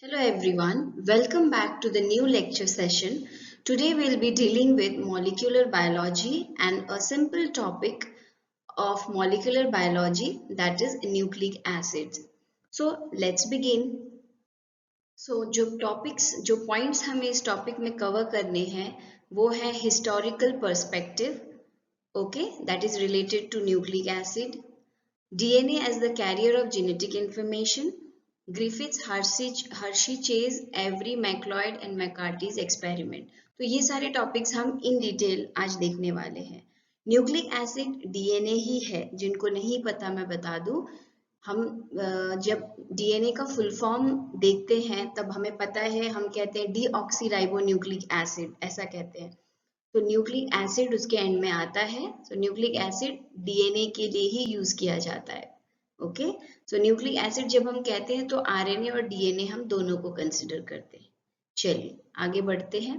Hello everyone, welcome back to the new lecture session. Today we'll be dealing with molecular biology and a simple topic of molecular biology, that is nucleic acids. So let's begin. जो points हमें इस topic में cover करने हैं वो है historical perspective, okay, that is related to nucleic acid, DNA as the carrier of genetic information, Griffith's Hershey Chase, Avery McLeod and McCarthy's experiment. तो ये सारे टॉपिक्स हम इन डिटेल आज देखने वाले हैं. न्यूक्लिक एसिड डीएनए ही है, जिनको नहीं पता मैं बता दूं. हम जब डीएनए का फुल फॉर्म देखते हैं तब हमें पता है, हम कहते हैं डीऑक्सीराइबोन्यूक्लिक एसिड, ऐसा कहते हैं. तो न्यूक्लिक एसिड उसके एंड में आता है. सो न्यूक्लिक एसिड डीएनए के लिए ही यूज किया जाता है. ओके, सो न्यूक्लिक एसिड जब हम कहते हैं तो आरएनए और डीएनए हम दोनों को कंसिडर करते हैं. चलिए आगे बढ़ते हैं.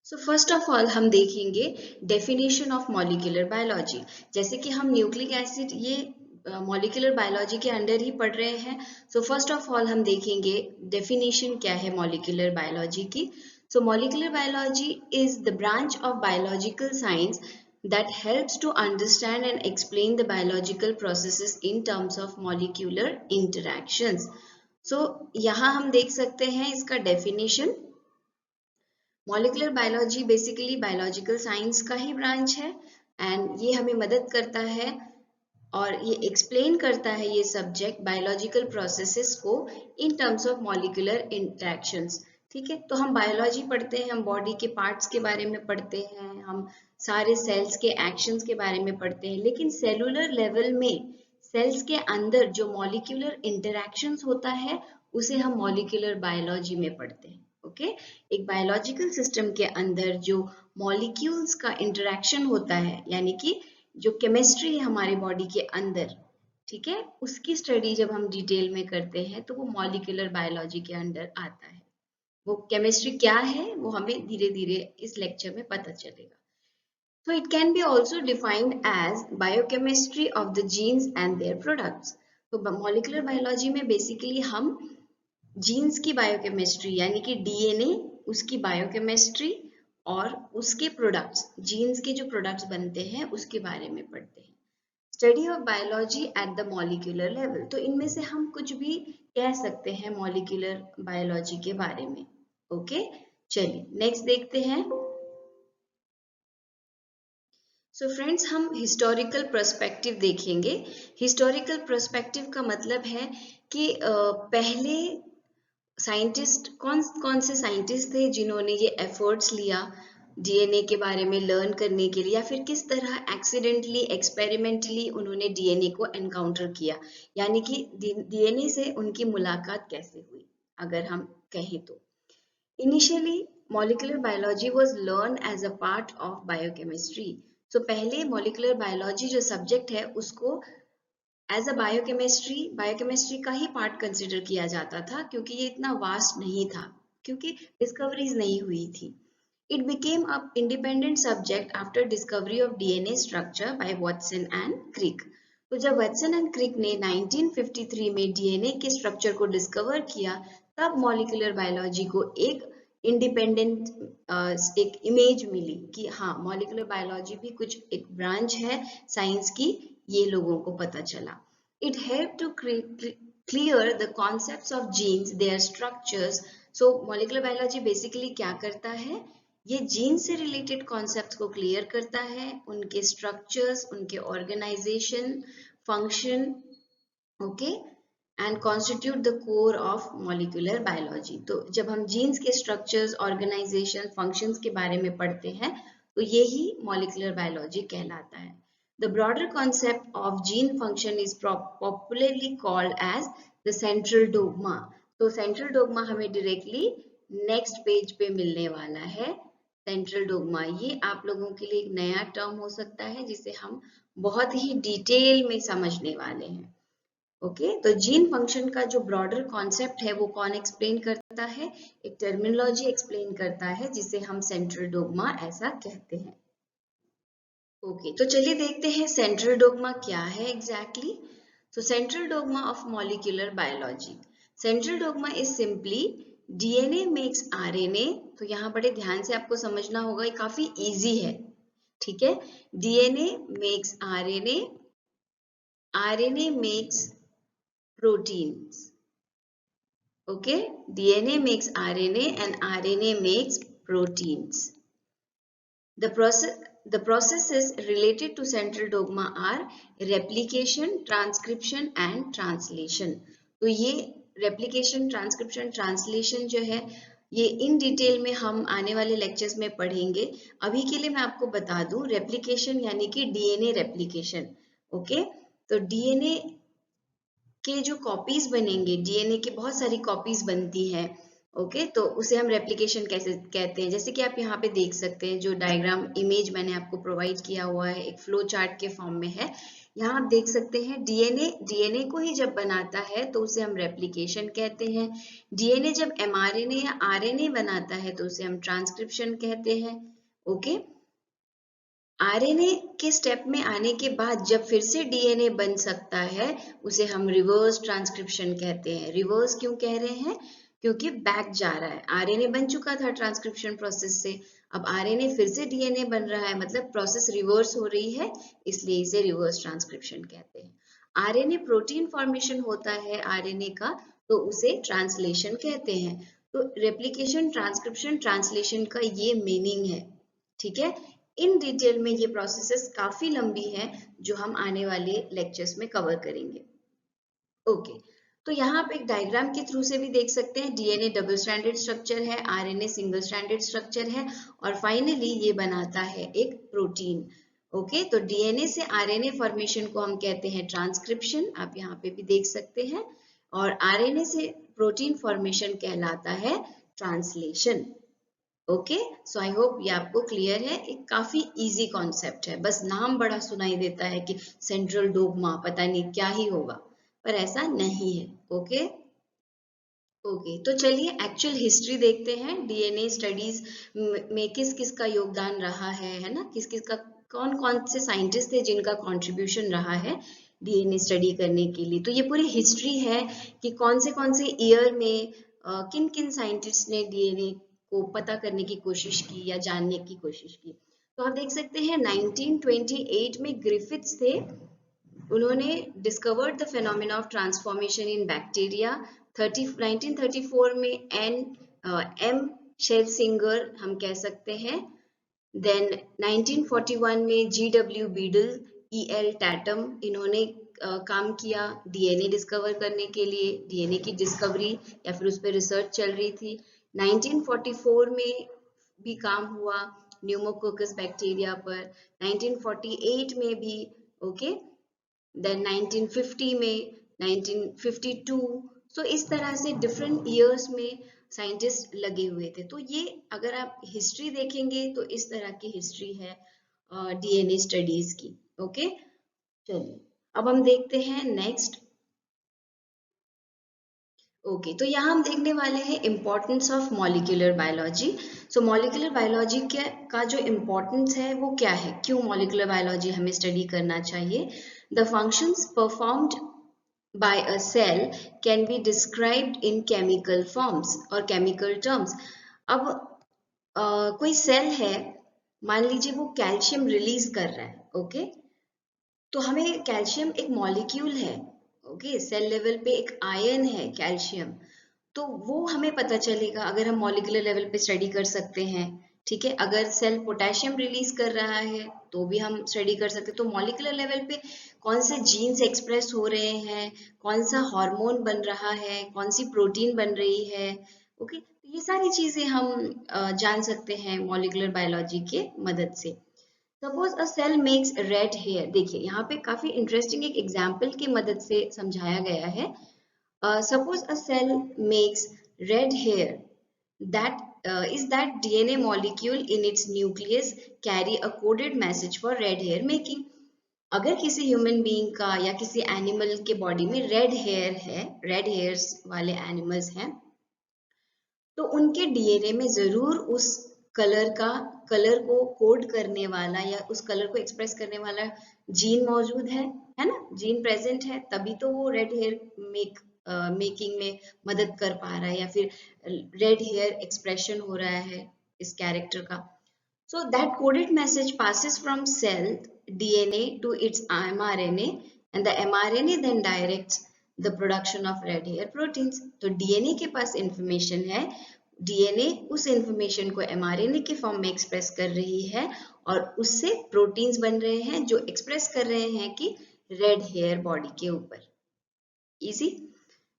सो फर्स्ट ऑफ ऑल हम देखेंगे डेफिनेशन ऑफ मॉलिक्यूलर बायोलॉजी. जैसे कि हम न्यूक्लिक एसिड ये मॉलिक्यूलर बायोलॉजी के अंडर ही पढ़ रहे हैं. सो फर्स्ट ऑफ ऑल हम देखेंगे डेफिनेशन क्या है मॉलिक्यूलर बायोलॉजी की. So molecular biology is the branch of biological science that helps to understand and explain the biological processes in terms of molecular interactions. So यहाँ हम देख सकते हैं इसका definition. Molecular biology basically biological science का ही branch है and ये हमें मदद करता है और ये explain करता है ये subject biological processes को in terms of molecular interactions. ठीक है, तो हम बायोलॉजी पढ़ते हैं, हम बॉडी के पार्ट्स के बारे में पढ़ते हैं, हम सारे सेल्स के एक्शंस के बारे में पढ़ते हैं, लेकिन सेलुलर लेवल में सेल्स के अंदर जो मॉलिक्यूलर इंटरैक्शंस होता है उसे हम मॉलिक्यूलर बायोलॉजी में पढ़ते हैं. ओके, एक बायोलॉजिकल सिस्टम के अंदर जो मॉलिक्यूल्स का इंटरैक्शन होता है, यानी कि जो केमिस्ट्री है हमारे बॉडी के अंदर, ठीक है, उसकी स्टडी जब हम डिटेल में करते हैं तो वो मॉलिक्यूलर बायोलॉजी के अंडर आता है. वो केमिस्ट्री क्या है वो हमें धीरे धीरे इस लेक्चर में पता चलेगा. So it can be also defined as biochemistry of the genes and their products. तो molecular biology में basically हम genes की biochemistry यानी कि DNA उसकी biochemistry और उसके products, genes के जो products बनते हैं उसके बारे में पढ़ते हैं. Study of biology at the molecular level. तो इनमें से हम कुछ भी कह सकते हैं molecular biology के बारे में. ओके, चलिए नेक्स्ट देखते हैं. सो फ्रेंड्स, हम हिस्टोरिकल पर्सपेक्टिव देखेंगे. हिस्टोरिकल पर्सपेक्टिव का मतलब है कि पहले साइंटिस्ट कौन से साइंटिस्ट थे जिन्होंने ये एफर्ट्स लिया डीएनए के बारे में लर्न करने के लिए, या फिर किस तरह एक्सीडेंटली एक्सपेरिमेंटली उन्होंने डीएनए को एनकाउंटर किया, यानी कि डीएनए से उनकी मुलाकात कैसे हुई अगर हम कहें तो. Initially, molecular biology was learned as a part of biochemistry. So पहले molecular biology जो subject है उसको as a biochemistry का ही part consider किया जाता था, क्योंकि ये इतना vast नहीं था, क्योंकि discoveries नहीं हुई थी. It became an independent subject after discovery of DNA structure by Watson and Crick. तो जब वॉटसन एंड क्रिक ने 1953 में डीएनए के स्ट्रक्चर को डिस्कवर किया तब मॉलिक्यूलर बायोलॉजी को एक इंडिपेंडेंट एक इमेज मिली कि हाँ मॉलिक्यूलर बायोलॉजी भी कुछ एक ब्रांच है साइंस की, ये लोगों को पता चला. It help to clear the concepts of genes, their structures. So molecular biology basically क्या करता है, ये जीन से रिलेटेड कॉन्सेप्ट्स को क्लियर करता है, उनके स्ट्रक्चर्स, उनके organization, function, okay, and constitute the core of molecular biology. तो जब हम जीन्स के स्ट्रक्चर्स, ऑर्गेनाइजेशन, फंक्शंस के बारे में पढ़ते हैं तो ये ही मॉलिक्यूलर बायोलॉजी कहलाता है. The broader concept of gene function is popularly called as the central dogma. तो सेंट्रल डोग्मा हमें डायरेक्टली नेक्स्ट पेज पे मिलने वाला है. सेंट्रल डोग्मा ये आप लोगों के लिए एक नया टर्म हो सकता है जिसे हम बहुत ही डिटेल में समझने वाले हैं. ओके, तो जीन फंक्शन का जो ब्रॉडर कॉन्सेप्ट है वो कौन एक्सप्लेन करता है, एक टर्मिनोलॉजी एक्सप्लेन करता है जिसे हम सेंट्रल डोग्मा ऐसा कहते हैं. ओके, तो चलिए देखते हैं सेंट्रल डोग्मा क्या है exactly. So central dogma of molecular biology. Central dogma is simply DNA makes RNA. तो यहाँ बड़े ध्यान से आपको समझना होगा, ये काफी इजी है, ठीक है। DNA makes RNA, RNA makes proteins. Okay, DNA makes RNA and RNA makes proteins. The processes related to central dogma are replication, transcription and translation. तो ये replication, transcription, translation जो है ये इन डिटेल में हम आने वाले लेक्चर्स में पढ़ेंगे। अभी के लिए मैं आपको बता दूं, replication यानी कि DNA replication, ओके। तो DNA के जो कॉपीज बनेंगे, डीएनए की बहुत सारी कॉपीज बनती हैं, ओके, तो उसे हम रेप्लिकेशन कैसे कहते हैं। जैसे कि आप यहाँ पे देख सकते हैं, जो डायग्राम इमेज मैंने आपको प्रोवाइड किया हुआ है एक फ्लो चार्ट के फॉर्म में है। यहाँ आप देख सकते हैं डीएनए को ही जब बनाता है तो उसे हम रेप्लिकेशन कहते हैं। डीएनए जब एमआरएनए या आरएनए बनाता है तो उसे हम ट्रांसक्रिप्शन कहते हैं, ओके। आरएनए के स्टेप में आने के बाद जब फिर से डीएनए बन सकता है उसे हम रिवर्स ट्रांसक्रिप्शन कहते हैं। रिवर्स क्यों कह रहे हैं? क्योंकि बैक जा रहा है। आरएनए बन चुका था ट्रांसक्रिप्शन प्रोसेस से, अब आरएनए फिर से डीएनए बन रहा है, मतलब प्रोसेस रिवर्स हो रही है, इसलिए इसे रिवर्स ट्रांसक्रिप्शन कहते हैं। आरएनए प्रोटीन फॉर्मेशन होता है आरएनए का, तो उसे ट्रांसलेशन कहते हैं। तो रेप्लिकेशन, ट्रांसक्रिप्शन, ट्रांसलेशन का ये मीनिंग है, ठीक है। इन डिटेल में ये प्रोसेसेस काफी लंबी है जो हम आने वाले लेक्चर्स में कवर करेंगे, ओके। तो यहाँ आप एक डायग्राम के थ्रू से भी देख सकते हैं, डीएनए डबल स्ट्रैंडेड स्ट्रक्चर है, आरएनए सिंगल स्ट्रैंडेड स्ट्रक्चर है, और फाइनली ये बनाता है एक प्रोटीन, ओके। तो डीएनए से आरएनए फॉर्मेशन को हम कहते हैं ट्रांसक्रिप्शन, आप यहाँ पे भी देख सकते हैं, और आरएनए से प्रोटीन फॉर्मेशन कहलाता है translation, okay. So I hope ये आपको क्लियर है। एक काफी इजी कॉन्सेप्ट है, बस नाम बड़ा सुनाई देता है कि सेंट्रल डोगमा, पता नहीं क्या ही होगा, पर ऐसा नहीं है, ओके। ओके, तो चलिए एक्चुअल हिस्ट्री देखते हैं। डीएनए स्टडीज में किस किस का योगदान रहा है ना, किस किस का, कौन कौन से साइंटिस्ट थे जिनका कंट्रीब्यूशन रहा है डीएनए स्टडी करने के लिए। तो ये पूरी हिस्ट्री है कि कौन से ईयर में किन किन साइंटिस्ट ने डीएनए को पता करने की कोशिश की या जानने की कोशिश की। तो आप देख सकते हैं 1928 में ग्रिफिथ्स थे, उन्होंने discovered the phenomena of transformation in bacteria. 1934 में एम शेल्सिंगर हम कह सकते हैं। देन 1941 में GW बीडल, EL टैटम, इन्होंने काम किया डीएनए डिस्कवर करने के लिए, डीएनए की डिस्कवरी या फिर उस पर रिसर्च चल रही थी। 1944 में भी काम हुआ न्यूमोकोकस बैक्टीरिया पर, 1948 में भी, ओके। देन 1950 में, 1952, सो इस तरह से डिफरेंट ईयर्स में साइंटिस्ट लगे हुए थे। तो ये अगर आप हिस्ट्री देखेंगे तो इस तरह की हिस्ट्री है डीएनए स्टडीज की, ओके। चलिए अब हम देखते हैं नेक्स्ट, ओके। तो यहाँ हम देखने वाले हैं importance of molecular biology. So molecular biology का जो इम्पोर्टेंस है वो क्या है, क्यों मॉलिक्यूलर बायोलॉजी हमें स्टडी करना चाहिए। The functions performed by a cell can be described in chemical forms or chemical terms. अब कोई सेल है, मान लीजिए वो कैल्शियम रिलीज कर रहा है, ओके। तो हमें कैल्शियम एक मॉलिक्यूल है, ओके, सेल लेवल पे एक आयन है कैल्शियम, तो वो हमें पता चलेगा अगर हम मॉलिक्यूलर लेवल पे स्टडी कर सकते हैं, ठीक है। अगर सेल पोटेशियम रिलीज कर रहा है तो भी हम स्टडी कर सकते हैं। तो मॉलिक्यूलर लेवल पे कौन से जीन्स एक्सप्रेस हो रहे हैं, कौन सा हार्मोन बन रहा है, कौन सी प्रोटीन बन रही है, ओके। ये सारी चीजें हम जान सकते हैं मॉलिक्यूलर बायोलॉजी के मदद से। Suppose a cell makes red hair, देखिए यहाँ पे काफी इंटरेस्टिंग एक एग्जाम्पल की मदद से समझाया गया है। Suppose a cell makes red hair, that is that DNA molecule in its nucleus carry a coded message for red hair making. अगर किसी ह्यूमन बीइंग का या किसी एनिमल के बॉडी में रेड हेयर है, रेड हेयर्स वाले एनिमल्स हैं, तो उनके डीएनए में जरूर उस कलर को कोड करने वाला या उस कलर को एक्सप्रेस करने वाला जीन मौजूद है, है ना, जीन प्रेजेंट है तभी तो वो रेड हेयर मेकिंग में मदद कर पा रहा है, या फिर रेड हेयर एक्सप्रेशन हो रहा है इस कैरेक्टर का. So that coded message passes from cell DNA to its mRNA, and the mRNA then directs the production of red hair proteins. तो DNA के पास इंफॉर्मेशन है, DNA उस इंफॉर्मेशन को mRNA के फॉर्म में एक्सप्रेस कर रही है और उससे प्रोटीन्स बन रहे हैं जो एक्सप्रेस कर रहे हैं कि रेड हेयर बॉडी के ऊपर. Easy.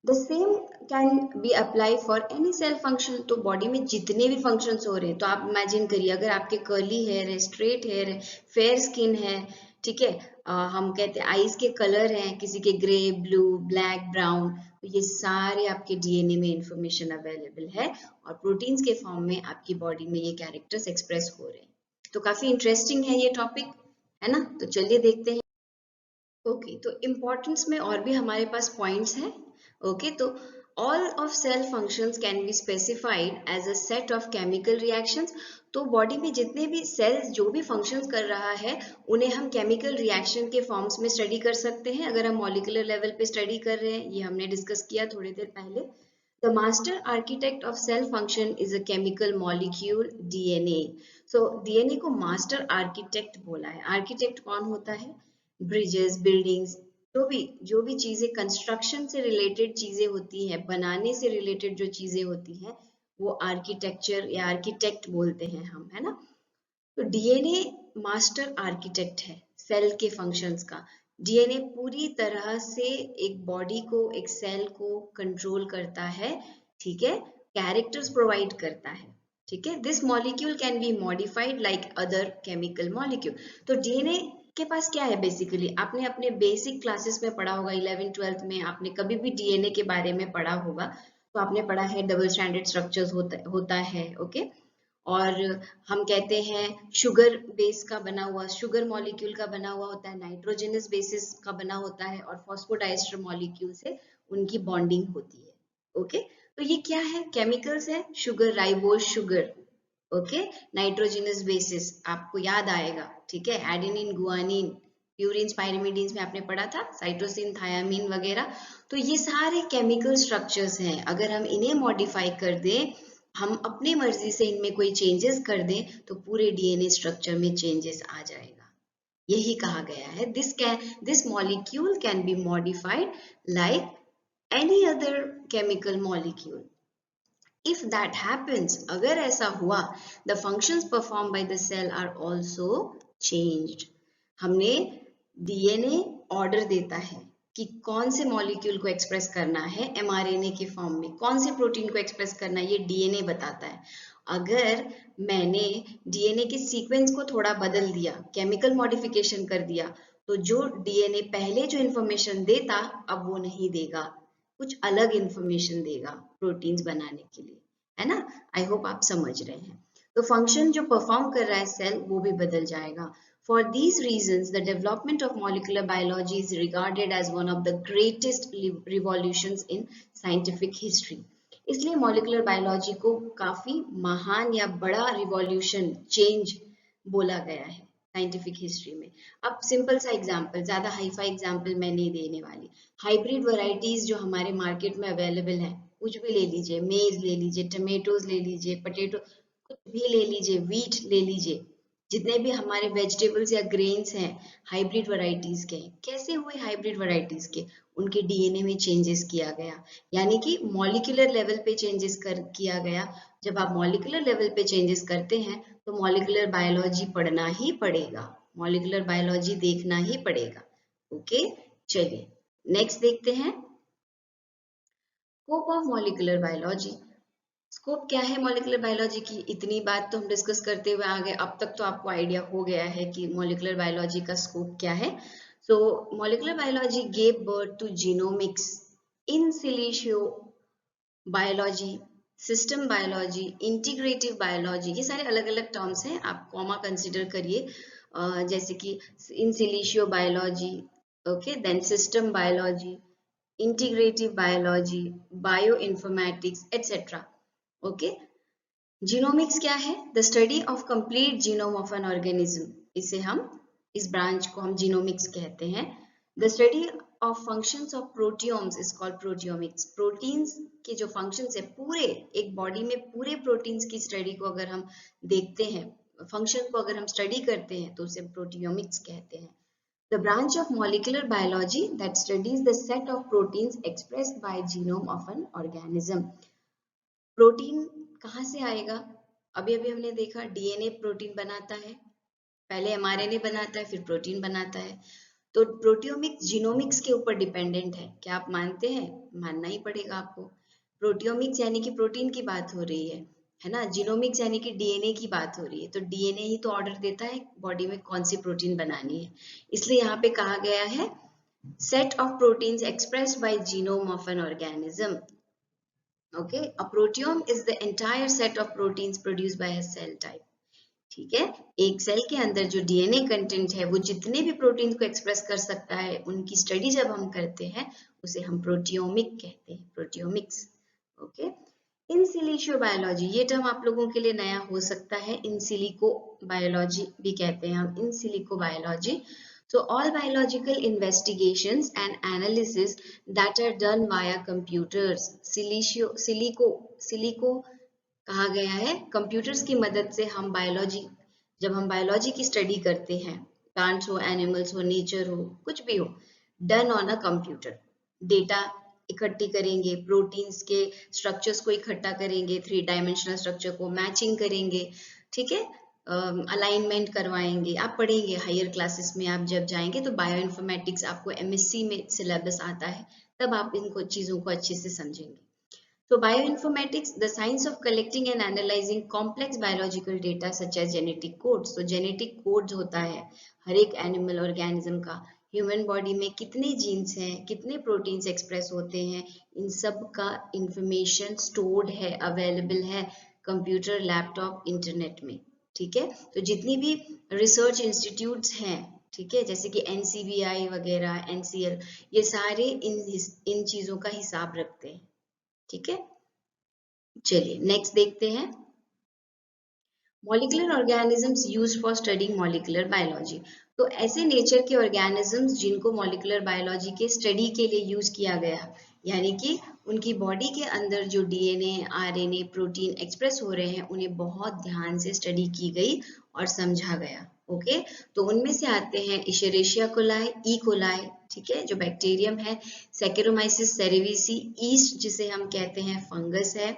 The same can be apply for any cell function. तो बॉडी में जितने भी फंक्शंस हो रहे हैं, तो आप इमेजिन करिए अगर आपके कर्ली हेयर है, स्ट्रेट हेयर है, फेयर स्किन है, ठीक है, हम कहते हैं आईज के कलर हैं, किसी के ग्रे, ब्लू, ब्लैक, ब्राउन, तो ये सारे आपके डीएनए में इंफॉर्मेशन अवेलेबल है और प्रोटीन्स के फॉर्म में आपकी बॉडी में ये कैरेक्टर्स एक्सप्रेस हो रहे हैं. तो काफी इंटरेस्टिंग है ये टॉपिक, है ना. तो चलिए देखते हैं. ओके, तो इम्पोर्टेंस में और भी हमारे पास पॉइंट्स हैं. ओके, तो all of cell functions can be specified as a set of chemical reactions. तो बॉडी में जितने भी सेल्स जो भी फंक्शंस कर रहा है उन्हें हम केमिकल रिएक्शन के फॉर्म्स में स्टडी कर सकते हैं अगर हम मॉलिक्यूलर लेवल पे स्टडी कर रहे हैं. ये हमने डिस्कस किया थोड़ी देर पहले. The master architect of cell function is a chemical molecule DNA. So DNA को master architect बोला है. आर्किटेक्ट कौन होता है? ब्रिजेस, बिल्डिंग्स, जो भी चीजें कंस्ट्रक्शन से रिलेटेड चीजें होती हैं, बनाने से रिलेटेड जो चीजें होती हैं, वो आर्किटेक्चर या आर्किटेक्ट बोलते हैं हम, है ना. तो डीएनए मास्टर आर्किटेक्ट है सेल के फंक्शंस का. डीएनए पूरी तरह से एक बॉडी को, एक सेल को कंट्रोल करता है, ठीक है, कैरेक्टर्स प्रोवाइड करता है, ठीक है. This molecule can be modified like other chemical molecule. तो डीएनए के पास क्या है बेसिकली, आपने अपने बेसिक क्लासेस में पढ़ा होगा, 11th-12th में आपने कभी भी डीएनए के बारे में पढ़ा होगा, तो आपने पढ़ा है डबल स्ट्रैंडेड स्ट्रक्चर्स होता है. ओके, और हम कहते हैं शुगर बेस का बना हुआ, शुगर मॉलिक्यूल का बना हुआ होता है, नाइट्रोजनस बेसिस का बना होता है और फॉस्फोडाइस्टर मॉलिक्यूल से उनकी बॉन्डिंग होती है. ओके, तो ये क्या है, केमिकल्स है. Sugar, ribose sugar, okay, nitrogenous bases आपको याद आएगा, ठीक है, एडेनिन, गुआनिन, प्यूरिन, पाइरिमिडीन में आपने पढ़ा था, साइटोसिन, थायामीन वगैरह. तो ये सारे केमिकल स्ट्रक्चर्स हैं. अगर हम इन्हें मॉडिफाई कर दें, हम अपनी मर्जी से इनमें कोई चेंजेस कर दें, तो पूरे डीएनए स्ट्रक्चर में चेंजेस आ जाएगा. यही कहा गया है, this molecule can be modified like any other chemical molecule. If that happens, अगर ऐसा हुआ, the functions performed by the cell are also changed. हमने डीएनए ऑर्डर देता है कि कौन से मॉलिक्यूल को एक्सप्रेस करना है एमआरएनए के फॉर्म में, कौन से प्रोटीन को एक्सप्रेस करना है, ये डीएनए बताता है. अगर मैंने डीएनए के सीक्वेंस को थोड़ा बदल दिया, केमिकल मॉडिफिकेशन कर दिया, तो जो डीएनए पहले जो इंफॉर्मेशन देता अब वो नहीं देगा, कुछ अलग इंफॉर्मेशन देगा प्रोटीन्स बनाने के लिए, है ना. आई होप आप समझ रहे हैं. तो फंक्शन जो परफॉर्म कर रहा है सेल वो भी बदल जाएगा. For these reasons, the development of molecular biology is regarded as one of the greatest revolutions in scientific history. इसलिए मॉलिकुलर बायोलॉजी को काफी महान या बड़ा रिवॉल्यूशन, चेंज बोला गया है साइंटिफिक हिस्ट्री में. अब सिंपल सा एग्जांपल, ज्यादा हाईफाई एग्जांपल मैं नहीं देने वाली. हाइब्रिड वैरायटीज जो हमारे मार्केट में अवेलेबल है, कुछ भी ले लीजिए, मेज ले लीजिए, टमेटोज ले लीजिए, पोटैटो, कुछ भी ले लीजिए, वीट ले लीजिए, जितने भी हमारे वेजिटेबल्स या ग्रेन्स हैं हाइब्रिड वैरायटीज के. कैसे हुए हाइब्रिड वैरायटीज के, उनके डीएनए में चेंजेस किया गया, यानी कि मॉलिक्यूलर लेवल पे चेंजेस किया गया. जब आप मॉलिक्यूलर लेवल पे चेंजेस करते हैं तो मॉलिक्यूलर बायोलॉजी पढ़ना ही पड़ेगा, मॉलिक्यूलर बायोलॉजी देखना ही पड़ेगा. ओके, चलिए नेक्स्ट देखते हैं. Scope of molecular biology. Scope क्या है मॉलिक्यूलर बायोलॉजी की, इतनी बात तो हम डिस्कस करते हुए आगे, अब तक तो आपको आइडिया हो गया है कि मॉलिक्यूलर बायोलॉजी का स्कोप क्या है. So molecular biology gave birth to genomics, in silico biology, system biology, integrative biology, ये सारे अलग अलग टर्म्स हैं, आप कॉमा कंसिडर करिए. जैसे कि in silico biology, okay, then system biology, integrative biology, bioinformatics etcetera. Okay, genomics क्या है, the study of complete genome of an organism. इसे हम, इस ब्रांच को हम जीनोमिक्स कहते हैं. The study of functions of proteomes is called proteomics. Proteins के जो फंक्शंस है पूरे एक बॉडी में, पूरे प्रोटीन्स की स्टडी को अगर हम देखते हैं, फंक्शन को अगर हम स्टडी करते हैं तो उसे प्रोटियोमिक्स कहते हैं। The branch of molecular biology that studies the set of proteins expressed by genome of an organism. Protein कहाँ से आएगा? अभी अभी हमने देखा डीएनए प्रोटीन बनाता है, पहले एमआरएनए बनाता है, फिर प्रोटीन बनाता है। तो प्रोटियोमिक्स जीनोमिक्स के ऊपर डिपेंडेंट है। क्या आप मानते हैं? मानना ही पड़ेगा आपको। प्रोटियोमिक्स यानी कि प्रोटीन की बात हो रही है ना। जीनोमिक्स यानी कि डीएनए की बात हो रही है। तो डीएनए ही तो ऑर्डर देता है बॉडी में कौन सी प्रोटीन बनानी है। इसलिए यहाँ पे कहा गया है set of proteins expressed by genome of an organism. Okay, a proteome is the entire set of proteins produced by a cell type. ठीक है, एक सेल के अंदर जो डीएनए कंटेंट है वो जितने भी प्रोटीन को एक्सप्रेस कर सकता है, उनकी स्टडी जब हम करते हैं उसे हम प्रोटियोमिक कहते हैं, proteomics. Okay, in silico biology, ये टर्म आप लोगों के लिए नया हो सकता है, इन सिलिको बायोलॉजी भी कहते हैं हम, in silico biology. So all biological investigations and analysis that are done via computers, silico कहा गया है, कंप्यूटर्स की मदद से हम बायोलॉजी, जब हम बायोलॉजी की स्टडी करते हैं, प्लांट्स हो, एनिमल्स हो, नेचर हो, कुछ भी हो, done on a computer. Data इकट्ठी करेंगे, प्रोटीन्स के स्ट्रक्चर्स को इकट्ठा करेंगे, 3 डायमेंशनल स्ट्रक्चर को मैचिंग करेंगे, ठीक है, अलाइनमेंट करवाएंगे। आप पढ़ेंगे हायर क्लासेस में, आप जब जाएंगे तो बायो इन्फॉर्मेटिक्स आपको एमएससी में सिलेबस आता है, तब आप इन चीजों को अच्छे से समझेंगे। So bioinformatics, the science of collecting and analyzing complex biological data such as genetic codes. So genetic codes होता है हर एक एनिमल ऑर्गेनिज्म का, ह्यूमन बॉडी में कितने जीन्स हैं, कितने प्रोटीन्स एक्सप्रेस होते हैं, इन सब का इंफॉर्मेशन स्टोर्ड है, अवेलेबल है कंप्यूटर, लैपटॉप, इंटरनेट में। ठीक है, तो जितनी भी रिसर्च इंस्टीट्यूट्स हैं, ठीक है, जैसे कि NCBI वगैरह, NCL, ये सारे इन चीजों का हिसाब रखते हैं। ठीक है, चलिए नेक्स्ट देखते हैं, molecular organisms used for studying molecular biology. तो ऐसे नेचर के ऑर्गेनिजम्स जिनको मॉलिक्यूलर बायोलॉजी के स्टडी के लिए यूज किया गया, यानी कि उनकी बॉडी के अंदर जो डीएनए, आरएनए, प्रोटीन एक्सप्रेस हो रहे हैं, उन्हें बहुत ध्यान से स्टडी की गई और समझा गया। ओके, तो उनमें से आते हैं इशेरेशिया कोलाई, ई कोलाई, ठीक है, जो बैक्टीरियम है, सैकेरोमाइसिस सेरेविसी, ईस्ट जिसे हम कहते हैं फंगस है,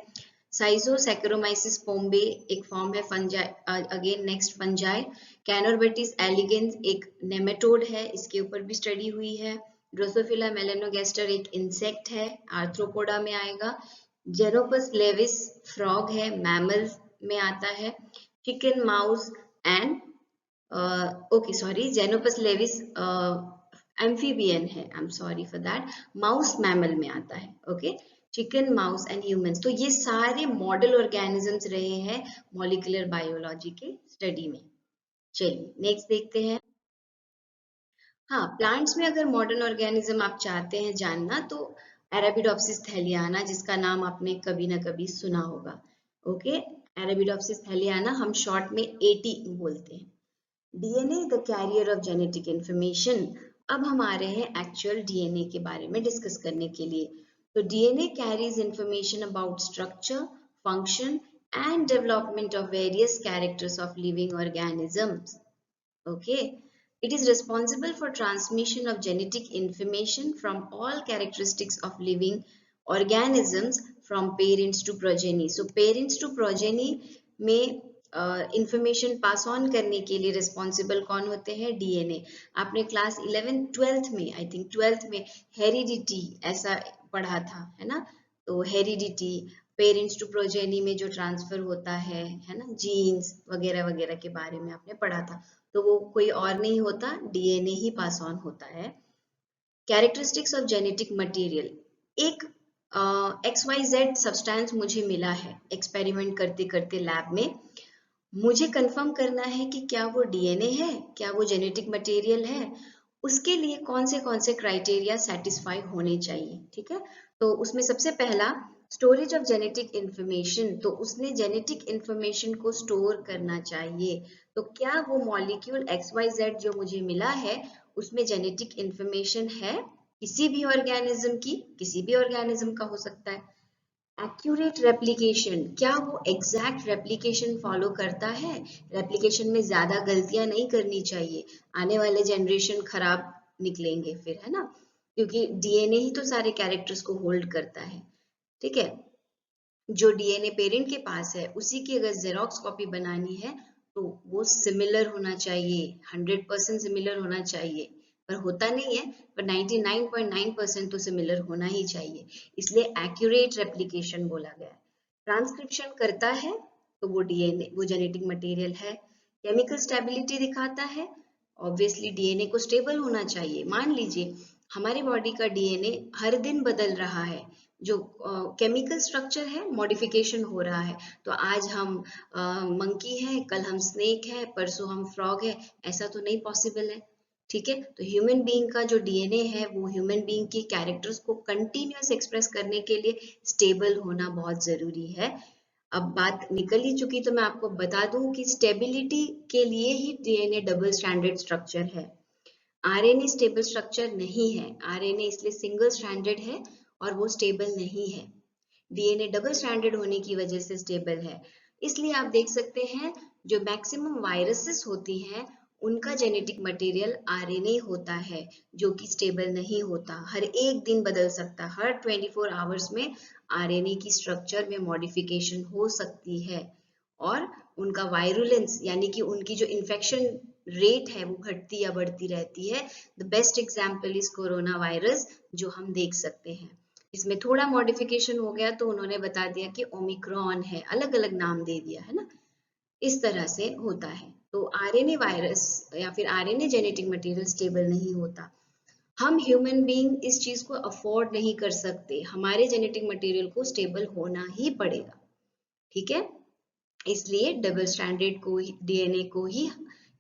साइजोसैकेरोमाइसिस पोम्बे एक फॉर्म है fungi, again next fungi, Caenorhabditis elegans एक नेमेटोड है, इसके ऊपर भी स्टडी हुई है, ड्रोसोफिला मेलेनोगेस्टर एक इंसेक्ट है, आर्थ्रोपोडा में आएगा, जेनोपस लेविस फ्रॉग है, मैमल में आता है, chicken, mouse and okay sorry, Xenopus laevis amphibian है, I am sorry for that, mouse mammal में आता है। Okay, chicken, mouse and humans, तो ये सारे मॉडल ऑर्गेनिजम्स रहे हैं मॉलिक्यूलर बायोलॉजी के स्टडी में। चलिए नेक्स्ट देखते हैं। हाँ, प्लांट्स में अगर मॉडर्न ऑर्गेनिज्म आप चाहते हैं जानना तो अरेबिडोप्सिस थैलियाना, जिसका नाम आपने कभी ना कभी सुना होगा। ओके, अरेबिडोप्सिस थैलियाना हम शॉर्ट में AT बोलते हैं। DNA the carrier of genetic information. अब हम आ रहे हैं एक्चुअल डीएनए के बारे में डिस्कस करने के लिए। तो DNA carries information about structure, function and development of various characters of living organisms. Okay, it is responsible for transmission of genetic information from all characteristics of living organisms from parents to progeny. So parents to progeny में information pass on करने के लिए responsible कौन होते हैं? DNA. आपने class 11th 12th में, I think 12th में हेरिडिटी ऐसा पढ़ा था, है ना? तो हेरिडिटी, पेरेंट्स टू प्रोजेनी में जो ट्रांसफर होता है ना, जीन्स वगैरह वगैरह के बारे में आपने पढ़ा था। तो वो कोई और नहीं होता, डीएनए ही पास ऑन होता है। कैरेक्टरिस्टिक्स ऑफ जेनेटिक मटेरियल, एक XYZ सब्सटेंस मुझे मिला है एक्सपेरिमेंट करते करते लैब में, मुझे कंफर्म करना है कि क्या वो डीएनए है, क्या वो जेनेटिक मटेरियल है, उसके लिए कौन से क्राइटेरिया सेटिस्फाई होने चाहिए। ठीक है, तो उसमें सबसे पहला स्टोरेज ऑफ जेनेटिक इंफॉर्मेशन, तो उसने जेनेटिक इंफॉर्मेशन को स्टोर करना चाहिए। तो क्या वो मॉलिक्यूल XYZ जो मुझे मिला है उसमें जेनेटिक इंफॉर्मेशन है किसी भी ऑर्गेनिज्म की, किसी भी ऑर्गेनिज्म का हो सकता है। एक्यूरेट रेप्लिकेशन, क्या वो एग्जैक्ट रेप्लिकेशन फॉलो करता है? रेप्लिकेशन में ज्यादा गलतियां नहीं करनी चाहिए, आने वाले जनरेशन खराब निकलेंगे फिर, है ना, क्योंकि डीएनए ही तो सारे कैरेक्टर्स को होल्ड करता है। ठीक है, जो डीएनए पेरेंट के पास है उसी की अगर जेरोक्स कॉपी बनानी है तो वो सिमिलर होना चाहिए, 100% सिमिलर होना चाहिए, पर होता नहीं है, पर 99.9% तो सिमिलर होना ही चाहिए, इसलिए एक्यूरेट रेप्लिकेशन बोला गया है। ट्रांसक्रिप्शन करता है तो वो डीएनए, वो जेनेटिक मटेरियल है। केमिकल स्टेबिलिटी दिखाता है, ऑब्वियसली डीएनए को स्टेबल होना चाहिए। मान लीजिए हमारी बॉडी का डीएनए हर दिन बदल रहा है, जो केमिकल स्ट्रक्चर है मॉडिफिकेशन हो रहा है, तो आज हम मंकी है, कल हम स्नेक है, परसों हम फ्रॉग है, ऐसा तो नहीं पॉसिबल है। ठीक है, तो ह्यूमन बीइंग का जो डीएनए है वो ह्यूमन बीइंग की कैरेक्टर्स को कंटिन्यूअस एक्सप्रेस करने के लिए स्टेबल होना बहुत जरूरी है। अब बात निकल ही चुकी तो मैं आपको बता दूं कि स्टेबिलिटी के लिए ही डीएनए डबल स्ट्रैंडेड स्ट्रक्चर है, आरएनए स्टेबल स्ट्रक्चर नहीं है। आरएनए इसलिए सिंगल स्ट्रैंडेड है और वो स्टेबल नहीं है, डीएनए डबल स्ट्रैंडेड होने की वजह से स्टेबल है। इसलिए आप देख सकते हैं जो मैक्सिमम वायरसेस होती हैं उनका जेनेटिक मटेरियल आरएनए होता है, जो कि स्टेबल नहीं होता, हर एक दिन बदल सकता, हर 24 आवर्स में आरएनए की स्ट्रक्चर में मॉडिफिकेशन हो सकती है, और उनका वायरुलेंस यानी कि उनकी जो इन्फेक्शन रेट है वो घटती या बढ़ती रहती है। The best example is corona virus, जो हम देख सकते हैं। इसमें थोड़ा मॉडिफिकेशन हो गया तो उन्होंने बता दिया कि ओमिक्रॉन है, अलग अलग नाम दे दिया, है ना, इस तरह से होता है। तो आरएनए वायरस या फिर आरएनए जेनेटिक मटेरियल स्टेबल नहीं होता। हम ह्यूमन बीइंग इस चीज को अफोर्ड नहीं कर सकते, हमारे जेनेटिक मटेरियल को स्टेबल होना ही पड़ेगा। ठीक है, इसलिए डबल स्ट्रैंडेड को, डीएनए को ही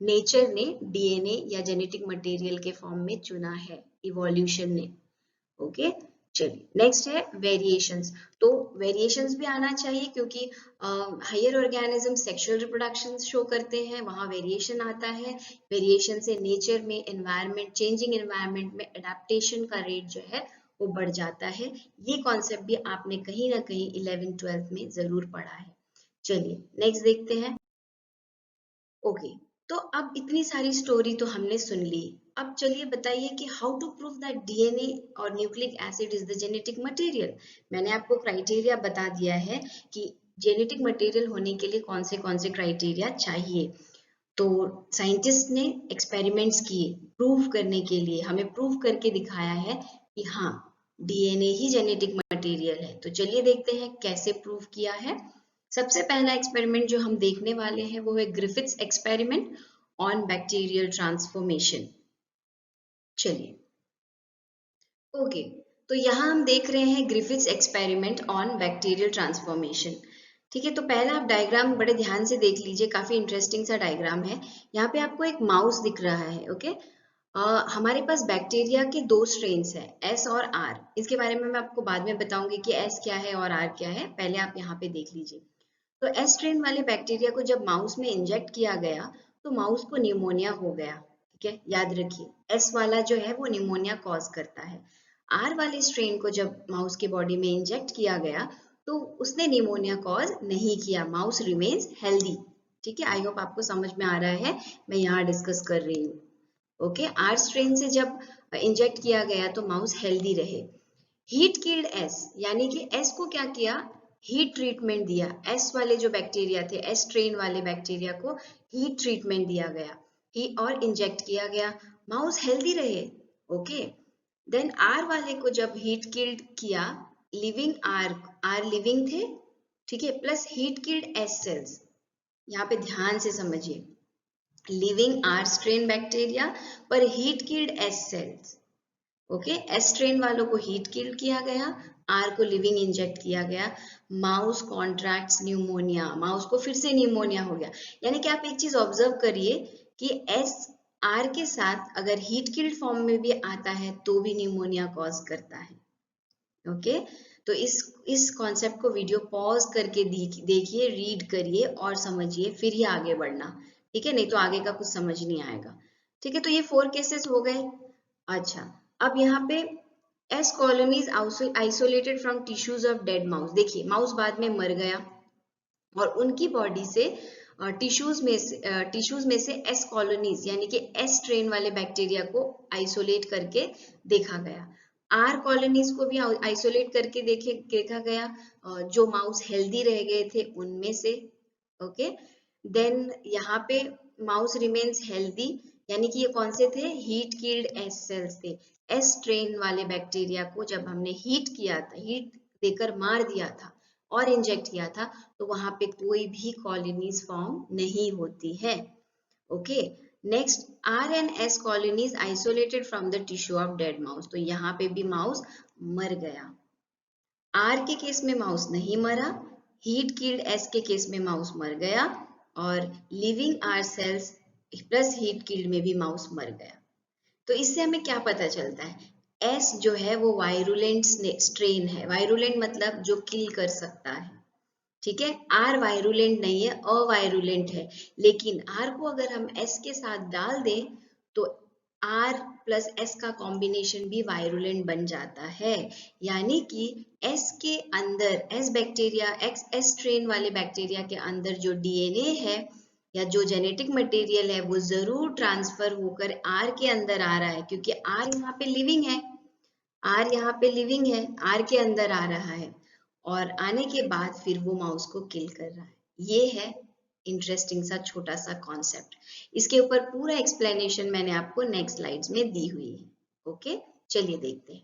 नेचर ने डीएनए या जेनेटिक मटेरियल के फॉर्म में चुना है, इवोल्यूशन ने। ओके, चलिए नेक्स्ट है वेरिएशंस। तो वेरिएशंस भी आना चाहिए क्योंकि higher organism sexual reproduction show करते हैं, वहां वेरिएशन आता है। वेरिएशन से नेचर में, एनवायरनमेंट, चेंजिंग एनवायरनमेंट में एडेप्टेशन का रेट जो है वो बढ़ जाता है। ये कॉन्सेप्ट भी आपने कहीं ना कहीं 11th-12th में जरूर पढ़ा है। चलिए नेक्स्ट देखते हैं। ओके, तो अब इतनी सारी स्टोरी तो हमने सुन ली, अब चलिए बताइए कि how to prove that DNA और nucleic acid is the genetic material. मैंने आपको क्राइटेरिया बता दिया है कि जेनेटिक मटेरियल होने के लिए कौन से क्राइटेरिया चाहिए। तो साइंटिस्ट ने एक्सपेरिमेंट्स किए प्रूव करने के लिए, हमें प्रूव करके दिखाया है कि हाँ डीएनए ही जेनेटिक मटेरियल है। तो चलिए देखते हैं कैसे प्रूव किया है। सबसे पहला एक्सपेरिमेंट जो हम देखने वाले हैं वो है Griffiths experiment on bacterial transformation. चलिए ओके, तो यहाँ हम देख रहे हैं Griffiths experiment on bacterial transformation. ठीक है, तो पहला आप डायग्राम बड़े ध्यान से देख लीजिए, काफी इंटरेस्टिंग सा डायग्राम है। यहाँ पे आपको एक माउस दिख रहा है। ओके, हमारे पास बैक्टीरिया के दो स्ट्रेन्स हैं, एस और आर। इसके बारे में मैं आपको बाद में बताऊंगी कि एस क्या है और आर क्या है, पहले आप यहाँ पे देख लीजिए। तो एस स्ट्रेन वाले बैक्टीरिया को जब माउस में इंजेक्ट किया गया तो माउस को निमोनिया हो गया। ठीक है, याद रखिए एस वाला जो है वो निमोनिया कॉज करता है। आर वाले स्ट्रेन को जब माउस के बॉडी में इंजेक्ट किया गया तो उसने निमोनिया कॉज नहीं किया, माउस रिमेन्स हेल्दी। ठीक है, आई होप आपको समझ में आ रहा है, मैं यहाँ डिस्कस कर रही हूँ। ओके, आर स्ट्रेन से जब इंजेक्ट किया गया तो माउस हेल्दी रहे। हीट किल्ड एस, यानी कि एस को क्या किया, हीट ट्रीटमेंट दिया। एस वाले जो बैक्टीरिया थे, एस स्ट्रेन वाले बैक्टीरिया को हीट ट्रीटमेंट दिया गया ही और इंजेक्ट किया गया, माउस हेल्दी रहे। ओके, देन आर वाले को जब हीट किल्ड किया, लिविंग आर लिविंग थे, ठीक है, plus heat killed S cells. यहाँ पे ध्यान से समझिए, लिविंग आर स्ट्रेन बैक्टीरिया पर heat killed S cells. Okay, S strain वालों को हीट किल किया गया, आर को लिविंग इंजेक्ट किया गया, माउस कॉन्ट्रैक्ट्स न्यूमोनिया, माउस को फिर से न्यूमोनिया हो गया। यानी कि आप एक चीज ऑब्जर्व करिए कि एस आर के साथ अगर हीट किल्ड फॉर्म में भी आता है तो भी न्यूमोनिया कॉज करता है। ओके, तो इस कॉन्सेप्ट को वीडियो पॉज करके देखिए, रीड करिए और समझिए, फिर ही आगे बढ़ना। ठीक है, नहीं तो आगे का कुछ समझ नहीं आएगा। ठीक है, तो ये 4 केसेस हो गए। अच्छा, अब यहाँ पे S colonies isolated from tissues of dead mouse. देखिए माउस बाद में मर गया और उनकी बॉडी से टिश्यूज में से एस कॉलोनीज यानी कि एस स्ट्रेन वाले बैक्टीरिया को आइसोलेट करके देखा गया। आर कॉलोनीज को भी आइसोलेट करके देखा गया, जो माउस हेल्दी रह गए थे उनमें से। ओके, देन यहाँ पे माउस रिमेन्स हेल्दी, यानी कि ये कौन से थे, हीट किल्ड एस सेल्स थे। एस स्ट्रेन वाले बैक्टीरिया को जब हमने हीट किया था, हीट देकर मार दिया था और इंजेक्ट किया था, तो वहां पे कोई भी कॉलोनीज फॉर्म नहीं होती है। Okay, next R and S colonies isolated from the tissue of dead mouse. तो यहाँ पे भी माउस मर गया। आर के केस में माउस नहीं मरा, हीट किल्ड एस के केस में माउस मर गया, और living R cells plus heat killed में भी माउस मर गया। तो इससे हमें क्या पता चलता है, एस जो है वो वायरुलेंट स्ट्रेन है। वायरुलेंट मतलब जो किल कर सकता है, ठीक है। आर वायरुलेंट नहीं है, अवायरुलेंट है, लेकिन आर को अगर हम एस के साथ डाल दें तो आर प्लस एस का कॉम्बिनेशन भी वायरुलेंट बन जाता है। यानी कि एस के अंदर, एस बैक्टीरिया, एस स्ट्रेन वाले बैक्टीरिया के अंदर जो डीएनए है या जो जेनेटिक मटेरियल है वो जरूर ट्रांसफर होकर आर के अंदर आ रहा है, क्योंकि आर यहाँ पे लिविंग है, आर यहाँ पे लिविंग है, आर के अंदर आ रहा है और आने के बाद फिर वो माउस को किल कर रहा है। ये है इंटरेस्टिंग सा छोटा सा कॉन्सेप्ट। इसके ऊपर पूरा एक्सप्लेनेशन मैंने आपको नेक्स्ट स्लाइड्स में दी हुई है। ओके, चलिए देखते हैं।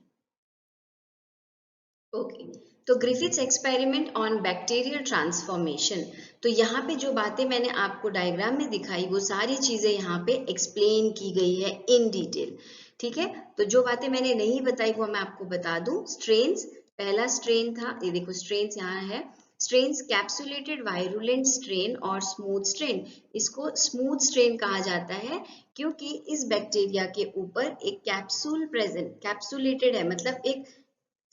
ओके, तो Griffiths experiment on bacterial transformation. तो यहाँ पे जो बातें मैंने आपको डायग्राम में दिखाई वो सारी चीजें यहाँ पे एक्सप्लेन की गई है इन डिटेल। ठीक है, तो जो बातें मैंने नहीं बताई वो मैं आपको बता दूं। स्ट्रेन्स, पहला स्ट्रेन था, ये देखो स्ट्रेन्स यहाँ है, स्ट्रेन्स कैप्सुलेटेड वायरुलेंट स्ट्रेन और स्मूथ स्ट्रेन। इसको स्मूथ स्ट्रेन कहा जाता है क्योंकि इस बैक्टीरिया के ऊपर एक कैप्सूल प्रेजेंट, कैप्सुलेटेड है मतलब एक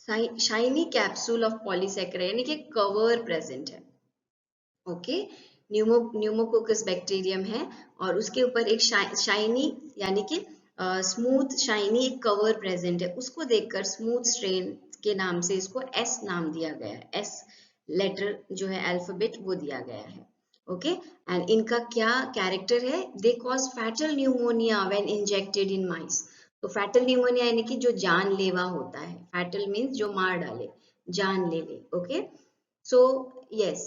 शाइनी कैप्सूल ऑफ पॉलीसैकेराइड यानी कि कवर प्रेजेंट है। ओके, न्यूमोकोकस बैक्टीरियम है और उसके ऊपर एक शाइनी यानी कि स्मूथ शाइनी एक कवर प्रेजेंट है। उसको देखकर स्मूथ स्ट्रेन के नाम से इसको एस नाम दिया गया है। एस लेटर जो है अल्फाबेट वो दिया गया है। ओके, एंड इनका क्या कैरेक्टर है, they cause fatal pneumonia when injected in mice. तो फैटल न्यूमोनिया यानी कि जो जानलेवा होता है, फैटल मीन्स जो मार डाले, जान ले ले। ओके, सो यस,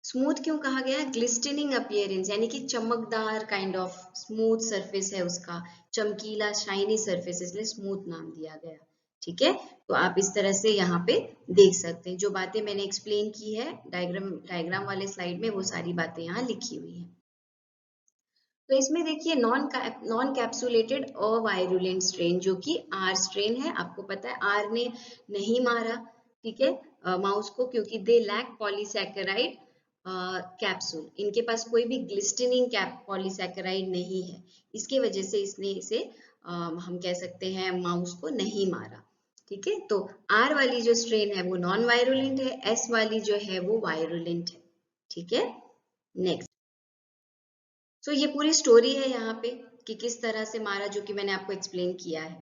स्मूथ क्यों कहा गया, ग्लिस्टनिंग अपीयरेंस यानी कि चमकदार काइंड ऑफ स्मूथ सरफेस है उसका, चमकीला शाइनी सरफेस, इसलिए स्मूथ नाम दिया गया। ठीक है, तो आप इस तरह से यहाँ पे देख सकते हैं जो बातें मैंने एक्सप्लेन की है डायग्राम वाले स्लाइड में, वो सारी बातें यहाँ लिखी हुई है। तो इसमें देखिए नॉन कैप्सुलेटेड अवायरुलेंट स्ट्रेन जो कि आर स्ट्रेन है। आपको पता है आर ने नहीं मारा, ठीक है, माउस को, क्योंकि दे लैक पॉलीसैकेराइड कैप्सूल, इनके पास कोई भी ग्लिस्टनिंग कैप पॉलीसैकेराइड नहीं है, इसके वजह से इसने इसे हम कह सकते हैं माउस को नहीं मारा। ठीक है, तो आर वाली जो स्ट्रेन है वो नॉन वायरुलेंट है, एस वाली जो है वो वायरुलेंट है। ठीक है, नेक्स्ट, तो ये पूरी स्टोरी है यहाँ पे कि किस तरह से मारा, जो कि मैंने आपको एक्सप्लेन किया है।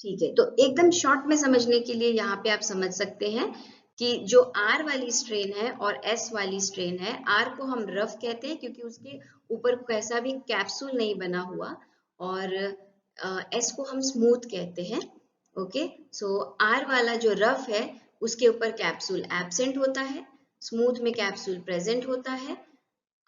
ठीक है, तो एकदम शॉर्ट में समझने के लिए यहाँ पे आप समझ सकते हैं कि जो आर वाली स्ट्रेन है और एस वाली स्ट्रेन है, आर को हम रफ कहते हैं क्योंकि उसके ऊपर कैसा भी कैप्सूल नहीं बना हुआ, और एस को हम स्मूथ कहते हैं। ओके, सो आर वाला जो रफ है उसके ऊपर कैप्सूल एब्सेंट होता है, स्मूथ में कैप्सूल प्रेजेंट होता है।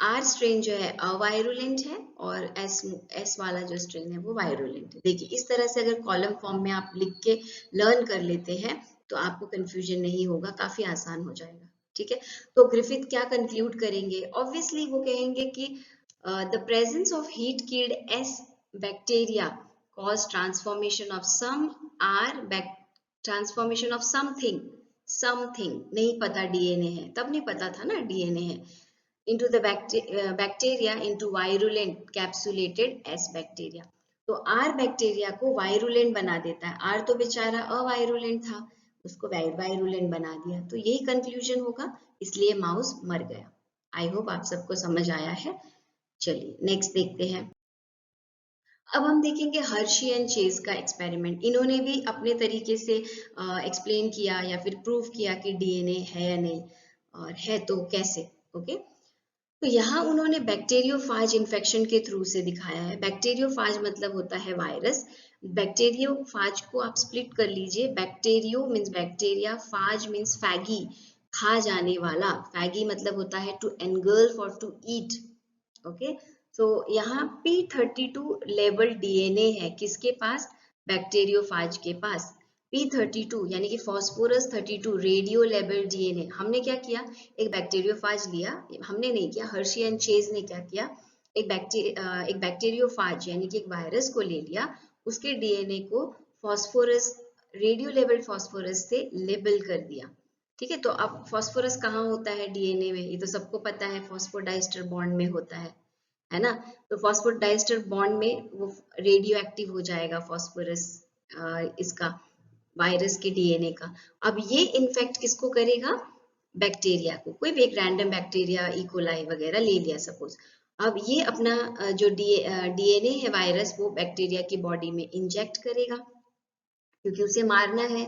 आर स्ट्रेन जो है अवायरुलेंट है और एस वाला जो स्ट्रेन है वो वायरुलेंट है। देखिए इस तरह से अगर कॉलम फॉर्म में आप लिख के लर्न कर लेते हैं तो आपको कंफ्यूजन नहीं होगा, काफी आसान हो जाएगा। ठीक है, तो ग्रिफिथ क्या कंक्लूड करेंगे, ऑब्वियसली वो कहेंगे कि the presence of heat killed S bacteria cause transformation of some R transformation of something नहीं पता डीएनए है, तब नहीं पता था ना डीएनए है, into the bacteria into virulent capsulated S bacteria। तो R बैक्टीरिया को वायरुलेंट बना देता है, R तो बेचारा अवायरुलेंट था, उसको वायरुलेंट बना दिया, तो यही कंक्लूजन होगा, इसलिए माउस मर गया। आई होप आप सबको समझ आया है। चलिए नेक्स्ट देखते हैं। अब हम देखेंगे हर्शी एंड चेज का एक्सपेरिमेंट। इन्होंने भी अपने तरीके से एक्सप्लेन किया या फिर प्रूव किया कि डीएनए है या नहीं, और है तो कैसे। ओके, तो यहाँ उन्होंने बैक्टीरियोफाज इन्फेक्शन के थ्रू से दिखाया है। बैक्टीरियोफाज मतलब होता है वायरस। बैक्टीरियोफाज को आप स्प्लिट कर लीजिए। बैक्टीरियो मीन्स बैक्टीरिया, फाज मीन्स फैगी, खा जाने वाला। फैगी मतलब होता है टू एनगल्फ और टू ईट। ओके, सो यहाँ P32 लेबल डीएनए है किसके पास? बैक्टीरियोफाज के पास। P32 यानी कि फॉस्फोरस 32 रेडियो लेबल डीएनए। हमने क्या किया, एक बैक्टीरियोफाज लिया, हमने नहीं किया, हर्शी एंड चेज ने क्या किया, एक बैक्टीरियोफाज यानी कि एक वायरस को ले लिया, उसके डीएनए को फॉस्फोरस, रेडियो लेबल फॉस्फोरस से लेबल कर दिया। ठीक है, तो अब फॉस्फोरस कहाँ होता है डीएनए में? ये तो सबको पता है, फॉस्फोडाइस्टर बॉन्ड में होता है ना। तो फॉस्फोडाइस्टर बॉन्ड में वो रेडियो एक्टिव हो जाएगा फॉस्फोरस, इसका वायरस के डीएनए का। अब ये इन्फेक्ट किसको करेगा? बैक्टीरिया को। कोई भी एक रैंडम बैक्टीरिया, इकोलाई वगैरह ले लिया सपोज। अब ये अपना जो डीएनए है वायरस, वो बैक्टीरिया की बॉडी में इंजेक्ट करेगा क्योंकि उसे मारना है।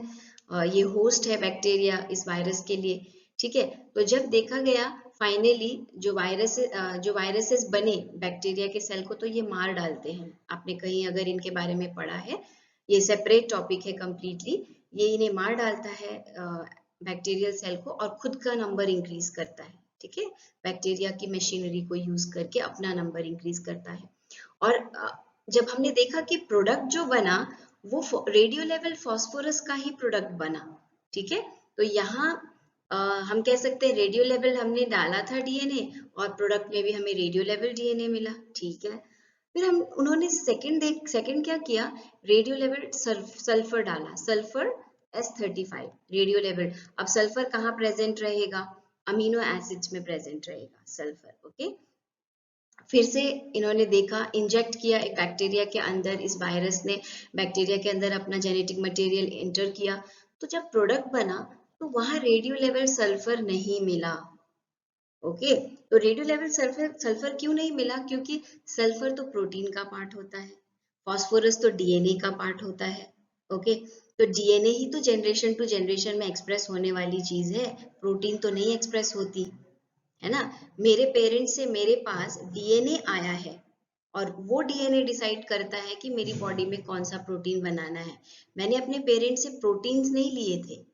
ये होस्ट है बैक्टीरिया इस वायरस के लिए। ठीक है, तो जब देखा गया फाइनली जो वायरसेस बने बैक्टीरिया के सेल को, तो ये मार डालते हैं। आपने कहीं अगर इनके बारे में पढ़ा है, ये सेपरेट टॉपिक है कंप्लीटली। ये इन्हें मार डालता है बैक्टीरियल सेल को, और खुद का नंबर इंक्रीज करता है। ठीक है, बैक्टीरिया की मशीनरी को यूज करके अपना नंबर इंक्रीज करता है। और जब हमने देखा कि प्रोडक्ट जो बना वो रेडियो लेवल फास्फोरस का ही प्रोडक्ट बना। ठीक है, तो यहाँ हम कह सकते हैं रेडियो लेवल हमने डाला था डीएनए, और प्रोडक्ट में भी हमें रेडियो लेवल डीएनए मिला। ठीक है, फिर उन्होंने सेकंड क्या किया, रेडियो लेवल सल्फर डाला, सल्फर S35 रेडियो लेवल। अब सल्फर कहाँ प्रेजेंट रहेगा? अमीनो एसिड्स में प्रेजेंट रहेगा सल्फर। ओके, फिर से इन्होंने देखा, इंजेक्ट किया एक बैक्टीरिया के अंदर, इस वायरस ने बैक्टीरिया के अंदर अपना जेनेटिक मटेरियल एंटर किया। तो जब प्रोडक्ट बना तो वहां रेडियो लेवल सल्फर नहीं मिला। ओके, तो रेडियो लेवल सल्फर क्यों नहीं मिला? क्योंकि सल्फर तो प्रोटीन का पार्ट होता है, फॉस्फोरस तो डीएनए का पार्ट होता है। ओके, तो डीएनए ही तो जनरेशन टू जनरेशन में एक्सप्रेस होने वाली चीज है, प्रोटीन तो नहीं एक्सप्रेस होती है ना। मेरे पेरेंट्स से मेरे पास डीएनए आया है, और वो डीएनए डिसाइड करता है कि मेरी बॉडी में कौन सा प्रोटीन बनाना है। मैंने अपने पेरेंट्स से प्रोटीन्स नहीं लिए थे,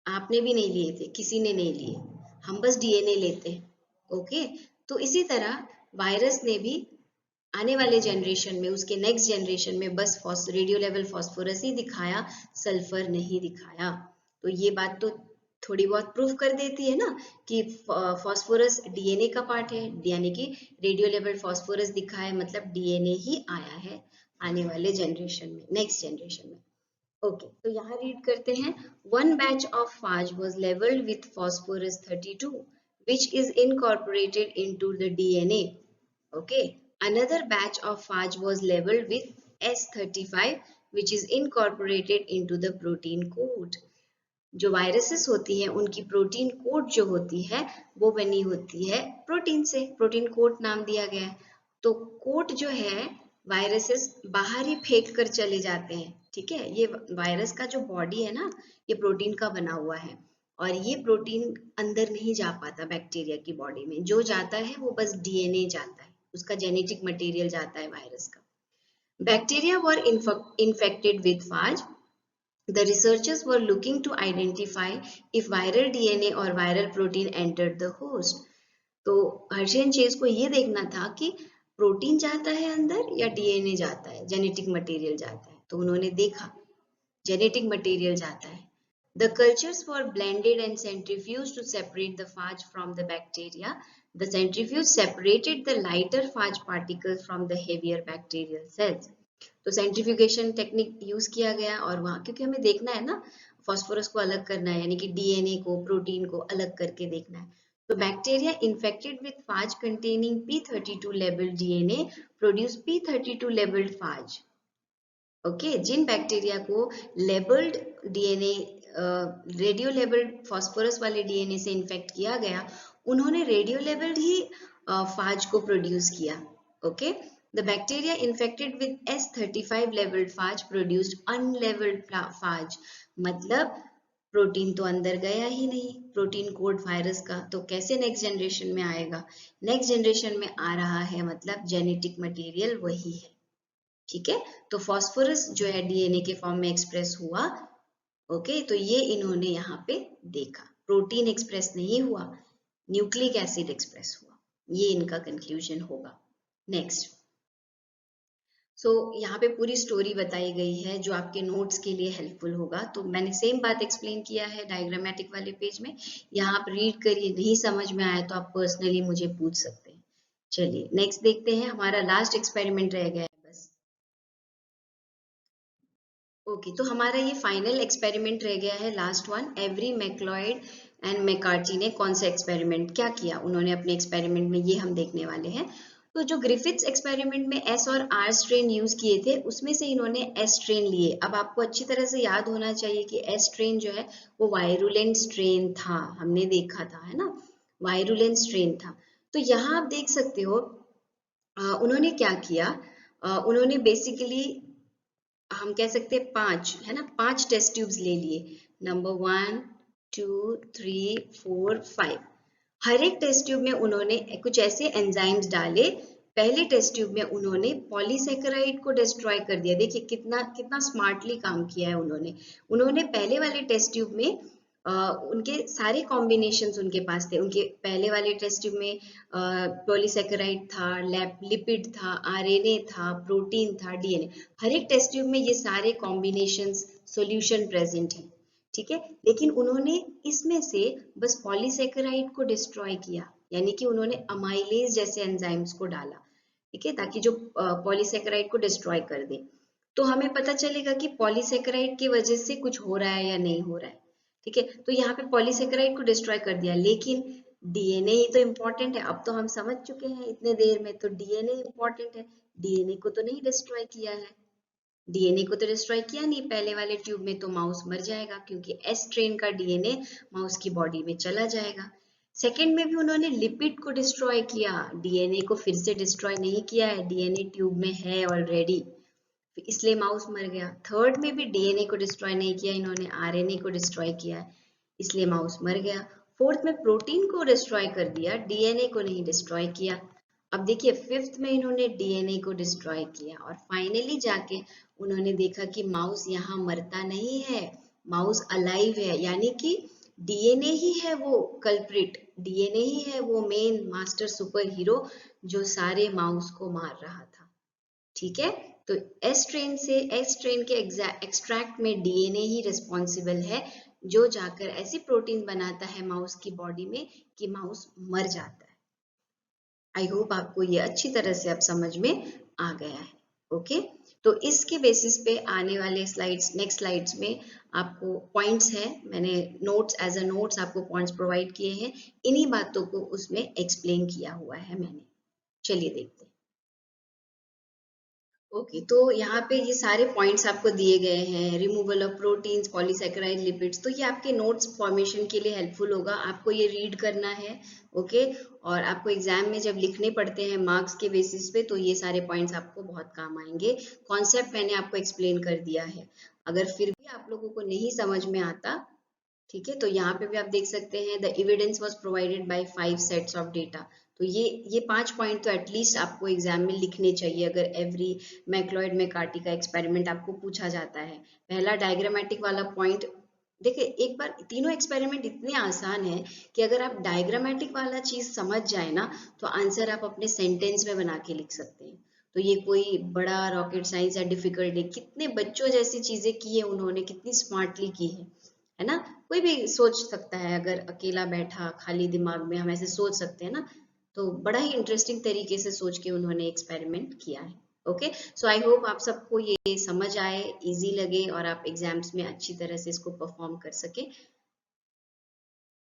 आपने भी नहीं लिए थे, किसी ने नहीं लिए, हम बस डीएनए लेते हैं। ओके, तो इसी तरह वायरस ने भी आने वाले जनरेशन में, उसके नेक्स्ट जनरेशन में बस रेडियो लेवल फास्फोरस ही दिखाया, सल्फर नहीं दिखाया। तो ये बात तो थोड़ी बहुत प्रूफ कर देती है ना कि फास्फोरस डीएनए का पार्ट है, यानी कि रेडियो लेवल फास्फोरस दिखा है मतलब डीएनए ही आया है आने वाले जनरेशन में, नेक्स्ट जनरेशन में। ओके, तो यहाँ रीड करते हैं, one batch of phage was leveled with phosphorus 32 which is incorporated into the DNA. Okay, another batch of phage was leveled with S35 which is incorporated into the protein coat. जो viruses होती है उनकी protein coat जो होती है वो बनी होती है प्रोटीन से, प्रोटीन कोट नाम दिया गया है। तो कोट जो है वायरसेस बाहर ही फेंक कर चले जाते हैं। ठीक है, ये वायरस का जो बॉडी है ना, ये प्रोटीन का बना हुआ है, और ये प्रोटीन अंदर नहीं जा पाता बैक्टीरिया की बॉडी में। जो जाता है वो बस डीएनए जाता है, उसका जेनेटिक मटेरियल जाता है वायरस का। Bacteria were infected with phage. The researchers were looking to identify if viral DNA or viral protein entered the host. तो हर्शी एंड चेज को ये देखना था कि प्रोटीन जाता है अंदर या डीएनए जाता है, जेनेटिक मटेरियल जाता है। तो उन्होंने देखा जेनेटिक मटेरियल जाता है। The cultures were blended and centrifuged to separate the phage from the bacteria. The centrifuge separated the lighter phage particles from the heavier bacterial cells. तो सेंट्रीफ्यूगेशन टेक्निक यूज किया गया, और वहां क्योंकि हमें देखना है ना, फास्फोरस को अलग करना है, यानी कि डीएनए को, प्रोटीन को अलग करके देखना है। तो bacteria infected with phage containing P32 labelled DNA produce P32 labelled phage. Okay, जिन बैक्टीरिया को labelled DNA, radio labelled phosphorus वाले डीएनए से इन्फेक्ट किया गया, उन्होंने रेडियो लेबल्ड ही फाज को प्रोड्यूस किया। Okay, The bacteria infected with S35 leveled phage produced unleveled phage. मतलब प्रोटीन तो अंदर गया ही नहीं, प्रोटीन कोड वायरस का, तो कैसे नेक्स्ट जनरेशन में आएगा? नेक्स्ट जनरेशन में आ रहा है मतलब जेनेटिक मटेरियल वही है, ठीक है। तो फास्फोरस जो है डीएनए के फॉर्म में एक्सप्रेस हुआ, ओके। तो ये इन्होंने यहाँ पे देखा, प्रोटीन एक्सप्रेस नहीं हुआ, न्यूक्लिक एसिड एक्सप्रेस हुआ, ये इनका कंक्लूजन होगा। नेक्स्ट, यहाँ पे पूरी स्टोरी बताई गई है जो आपके नोट्स के लिए हेल्पफुल होगा। तो मैंने सेम बात एक्सप्लेन किया है डायग्रामेटिक वाले पेज में, यहाँ आप रीड करिए, नहीं समझ में आया तो आप पर्सनली मुझे पूछ सकते हैं। चलिए नेक्स्ट देखते हैं, हमारा लास्ट एक्सपेरिमेंट रह गया है बस। ओके, तो हमारा ये फाइनल एक्सपेरिमेंट रह गया है, last one. Every MacLeod and McCarthy ने कौन सा एक्सपेरिमेंट क्या किया उन्होंने अपने एक्सपेरिमेंट में, ये हम देखने वाले हैं। तो जो ग्रिफिथ्स एक्सपेरिमेंट में एस और आर स्ट्रेन यूज किए थे, उसमें से इन्होंने एस स्ट्रेन लिए। अब आपको अच्छी तरह से याद होना चाहिए कि एस स्ट्रेन जो है वो वायरुलेंट स्ट्रेन था, हमने देखा था, है ना, वायरुलेंट स्ट्रेन था। तो यहाँ आप देख सकते हो उन्होंने क्या किया, उन्होंने बेसिकली हम कह सकते हैं 5, है ना, 5 टेस्ट ट्यूब्स ले लिए, नंबर 1 2 3 4 5। हर एक टेस्ट ट्यूब में उन्होंने कुछ ऐसे एंजाइम्स डाले। पहले टेस्ट ट्यूब में उन्होंने पॉलीसेकेराइड को डिस्ट्रॉय कर दिया। देखिए कितना कितना स्मार्टली काम किया है उन्होंने। उन्होंने पहले वाले टेस्ट ट्यूब में उनके सारे कॉम्बिनेशंस उनके पास थे। उनके पहले वाले टेस्ट ट्यूब में पॉलीसेकेराइड था, लिपिड था, आरएनए था, प्रोटीन था, डीएनए। हर एक टेस्ट ट्यूब में ये सारे कॉम्बिनेशंस सॉल्यूशन प्रेजेंट है, ठीक है। लेकिन उन्होंने इसमें से बस पॉलीसेकेराइड को डिस्ट्रॉय किया, यानी कि उन्होंने अमाइलेज जैसे एंजाइम्स को डाला, ठीक है, ताकि जो पॉलीसेकेराइड को डिस्ट्रॉय कर दे। तो हमें पता चलेगा कि पॉलीसेकेराइड की वजह से कुछ हो रहा है या नहीं हो रहा है, ठीक है। तो यहाँ पे पॉलीसेकेराइड को डिस्ट्रॉय कर दिया, लेकिन डीएनए ही तो इम्पोर्टेंट है। अब तो हम समझ चुके हैं इतने देर में, तो डीएनए इम्पोर्टेंट है, डीएनए को तो नहीं डिस्ट्रॉय किया है। डीएनए को तो डिस्ट्रॉय किया नहीं पहले वाले ट्यूब में, तो माउस मर जाएगा, क्योंकि एस स्ट्रेन का डीएनए माउस की बॉडी में चला जाएगा। सेकेंड में भी उन्होंने लिपिड को डिस्ट्रॉय किया, डीएनए को फिर से डिस्ट्रॉय नहीं किया है, डीएनए ट्यूब में है ऑलरेडी, इसलिए माउस मर गया। थर्ड में भी डीएनए को डिस्ट्रॉय नहीं किया इन्होंने, आरएनए को डिस्ट्रॉय किया है, इसलिए माउस मर गया। फोर्थ में प्रोटीन को डिस्ट्रॉय कर दिया, डीएनए को नहीं डिस्ट्रॉय किया। अब देखिए फिफ्थ में इन्होंने डीएनए को डिस्ट्रॉय किया, और फाइनली जाके उन्होंने देखा कि माउस यहाँ मरता नहीं है, माउस अलाइव है, यानी कि डीएनए ही है वो कल्प्रिट, डीएनए ही है वो मेन मास्टर सुपर हीरो जो सारे माउस को मार रहा था, ठीक है। तो एस ट्रेन के एक्सट्रैक्ट में डीएनए ही रिस्पॉन्सिबल है, जो जाकर ऐसी प्रोटीन बनाता है माउस की बॉडी में कि माउस मर जाता है। आई होप आपको ये अच्छी तरह से अब समझ में आ गया है, ओके। तो इसके बेसिस पे आने वाले स्लाइड्स, नेक्स्ट स्लाइड्स में आपको पॉइंट्स है, मैंने नोट्स एज अ नोट्स आपको पॉइंट्स प्रोवाइड किए हैं, इन्हीं बातों को उसमें एक्सप्लेन किया हुआ है मैंने। चलिए देखते हैं। ओके, तो यहाँ पे ये सारे पॉइंट्स आपको दिए गए हैं, removal of proteins, polysaccharide, lipids, तो ये आपके नोट्स फॉर्मेशन के लिए हेल्पफुल होगा। आपको ये रीड करना है, ओके। और आपको एग्जाम में जब लिखने पड़ते हैं मार्क्स के बेसिस पे, तो ये सारे पॉइंट्स आपको बहुत काम आएंगे। कॉन्सेप्ट मैंने आपको एक्सप्लेन कर दिया है। अगर फिर भी आप लोगों को नहीं समझ में आता, ठीक है, तो यहाँ पे भी आप देख सकते हैं, the evidence was provided by 5 sets of data. तो ये 5 पॉइंट तो एटलीस्ट आपको एग्जाम में लिखने चाहिए, अगर एवरी मैक्लॉयड मैकार्टी का एक्सपेरिमेंट आपको पूछा जाता है। पहला डायग्रामेटिक वाला पॉइंट, देखिए एक बार तीनों एक्सपेरिमेंट इतने आसान है कि अगर आप डायग्रामेटिक वाला चीज समझ जाए ना, तो आंसर आप अपने सेंटेंस में बना के लिख सकते हैं। तो ये कोई बड़ा रॉकेट साइंस या डिफिकल्ट है, कितने बच्चों जैसी चीजें की है उन्होंने, कितनी स्मार्टली की है ना। कोई भी सोच सकता है, अगर अकेला बैठा खाली दिमाग में हम ऐसे सोच सकते हैं ना, तो बड़ा ही इंटरेस्टिंग तरीके से सोच के उन्होंने एक्सपेरिमेंट किया है, ओके। सो आई होप आप सबको ये समझ आए, इजी लगे, और आप एग्जाम्स में अच्छी तरह से इसको परफॉर्म कर सके।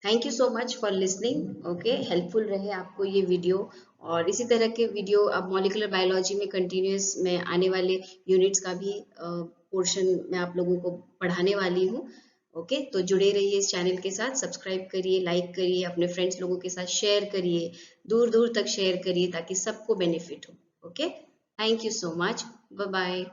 Thank you so much for listening, okay. Helpful रहे आपको ये वीडियो, और इसी तरह के वीडियो अब मॉलिक्यूलर बायोलॉजी में कंटिन्यूस में आने वाले यूनिट्स का भी पोर्शन मैं आप लोगों को पढ़ाने वाली हूँ, ओके। तो जुड़े रहिए इस चैनल के साथ, सब्सक्राइब करिए, लाइक करिए, अपने फ्रेंड्स लोगों के साथ शेयर करिए, दूर दूर तक शेयर करिए, ताकि सबको बेनिफिट हो, okay. Thank you so much. Bye bye.